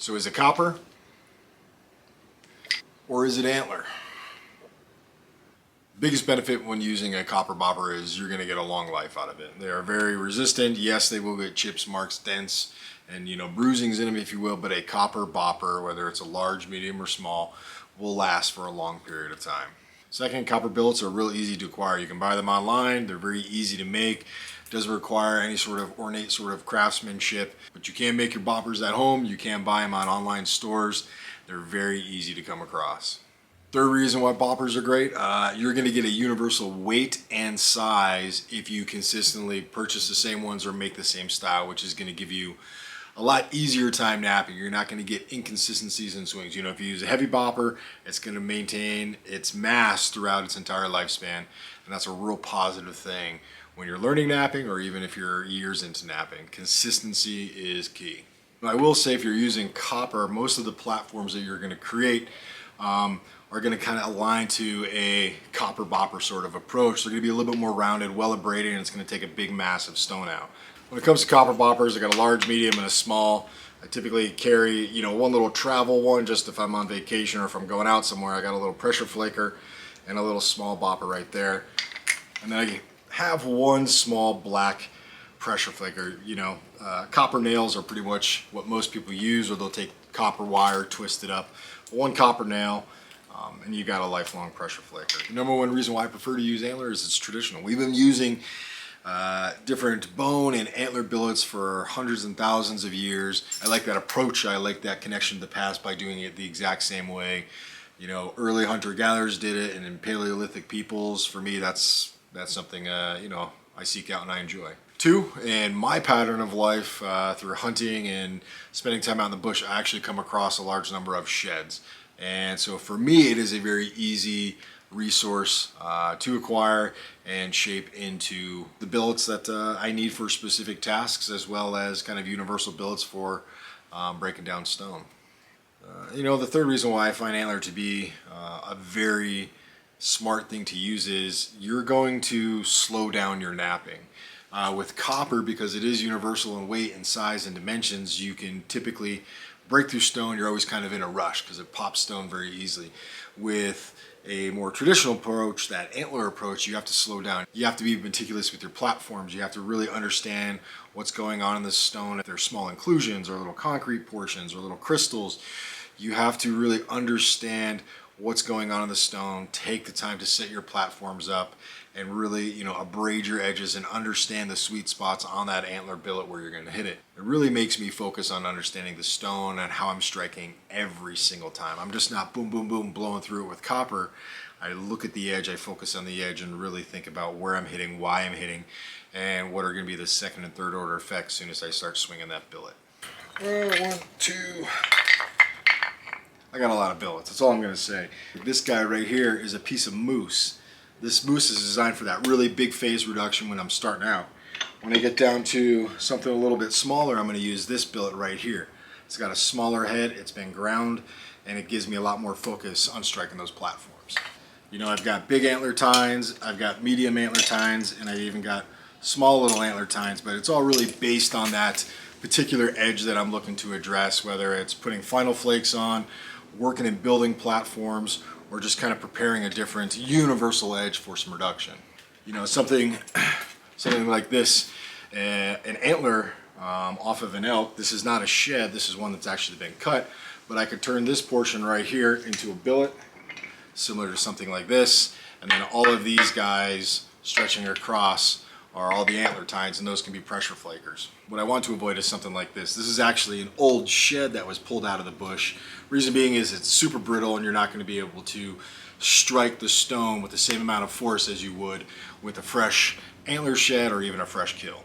So is it copper or is it antler? Biggest benefit when using a copper bopper is you're going to get a long life out of it. They are very resistant. Yes, they will get chips, marks, dents, and bruisings in them, if you will, but a copper bopper, whether it's a large, medium, or small, will last for a long period of time. Second, copper billets are real easy to acquire. You can buy them online. They're very easy to make. Doesn't require any sort of ornate sort of craftsmanship, but you can make your boppers at home. You can buy them on online stores. They're very easy to come across. Third reason why boppers are great, you're going to get a universal weight and size if you consistently purchase the same ones or make the same style, which is going to give you a lot easier time napping. You're not going to get inconsistencies in swings. If you use a heavy bopper, it's going to maintain its mass throughout its entire lifespan, and that's a real positive thing when you're learning napping or even if you're years into napping. Consistency is key. I will say if you're using copper, most of the platforms that you're going to create are going to kind of align to a copper bopper sort of approach. They're going to be a little bit more rounded, well abraded, and it's going to take a big massive stone out. When it comes to copper boppers, I got a large, medium, and a small. I typically carry, one little travel one just if I'm on vacation or if I'm going out somewhere. I got a little pressure flaker and a little small bopper right there. And then I have one small black pressure flaker. Copper nails are pretty much what most people use, or they'll take copper wire, twist it up. One copper nail, and you got a lifelong pressure flaker. The number one reason why I prefer to use antler is it's traditional. We've been using different bone and antler billets for hundreds and thousands of years. I like that approach. I like that connection to the past by doing it the exact same way. Early hunter-gatherers did it, and in Paleolithic peoples, for me, that's something I seek out and I enjoy. Two, in my pattern of life, through hunting and spending time out in the bush, I actually come across a large number of sheds. And so for me, it is a very easy resource to acquire and shape into the billets that I need for specific tasks, as well as kind of universal billets for breaking down stone. The third reason why I find antler to be a very smart thing to use is you're going to slow down your napping. With copper, because it is universal in weight and size and dimensions, you can typically break through stone. You're always kind of in a rush because it pops stone very easily. With a more traditional approach, that antler approach, you have to slow down. You have to be meticulous with your platforms. You have to really understand what's going on in the stone. If there's small inclusions or little concrete portions or little crystals, you have to really understand what's going on in the stone, take the time to set your platforms up, and really, abrade your edges and understand the sweet spots on that antler billet where you're going to hit it. It really makes me focus on understanding the stone and how I'm striking every single time. I'm just not boom, boom, boom, blowing through it with copper. I look at the edge, I focus on the edge, and really think about where I'm hitting, why I'm hitting, and what are going to be the second and third order effects as soon as I start swinging that billet. One, two. I got a lot of billets, that's all I'm going to say. This guy right here is a piece of moose. This moose is designed for that really big phase reduction when I'm starting out. When I get down to something a little bit smaller, I'm going to use this billet right here. It's got a smaller head, it's been ground, and it gives me a lot more focus on striking those platforms. I've got big antler tines, I've got medium antler tines, and I've even got small little antler tines, but it's all really based on that particular edge that I'm looking to address, whether it's putting final flakes on, working and building platforms, or just kind of preparing a different universal edge for some reduction. Something like this, an antler off of an elk. This is not a shed, this is one that's actually been cut, but I could turn this portion right here into a billet, similar to something like this, and then all of these guys stretching across are all the antler tines, and those can be pressure flakers. What I want to avoid is something like this. This is actually an old shed that was pulled out of the bush. Reason being is it's super brittle and you're not going to be able to strike the stone with the same amount of force as you would with a fresh antler shed or even a fresh kill.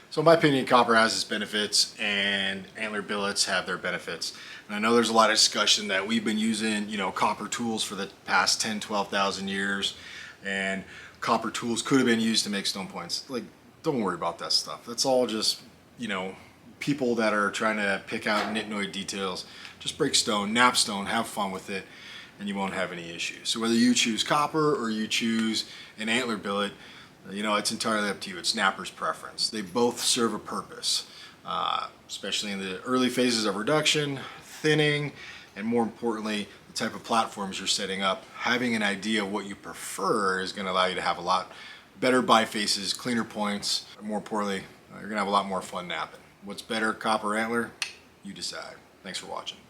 So in my opinion, copper has its benefits and antler billets have their benefits. And I know there's a lot of discussion that we've been using, copper tools for the past 10, 12,000 years, and copper tools could have been used to make stone points. Don't worry about that stuff. That's all just, people that are trying to pick out nitnoid details. Just break stone, nap stone, have fun with it, and you won't have any issues. So whether you choose copper or you choose an antler billet, it's entirely up to you. It's napper's preference. They both serve a purpose, especially in the early phases of reduction thinning, and more importantly, the type of platforms you're setting up. Having an idea of what you prefer is going to allow you to have a lot better bifaces, cleaner points. More importantly, you're going to have a lot more fun napping. What's better, copper antler? You decide. Thanks for watching.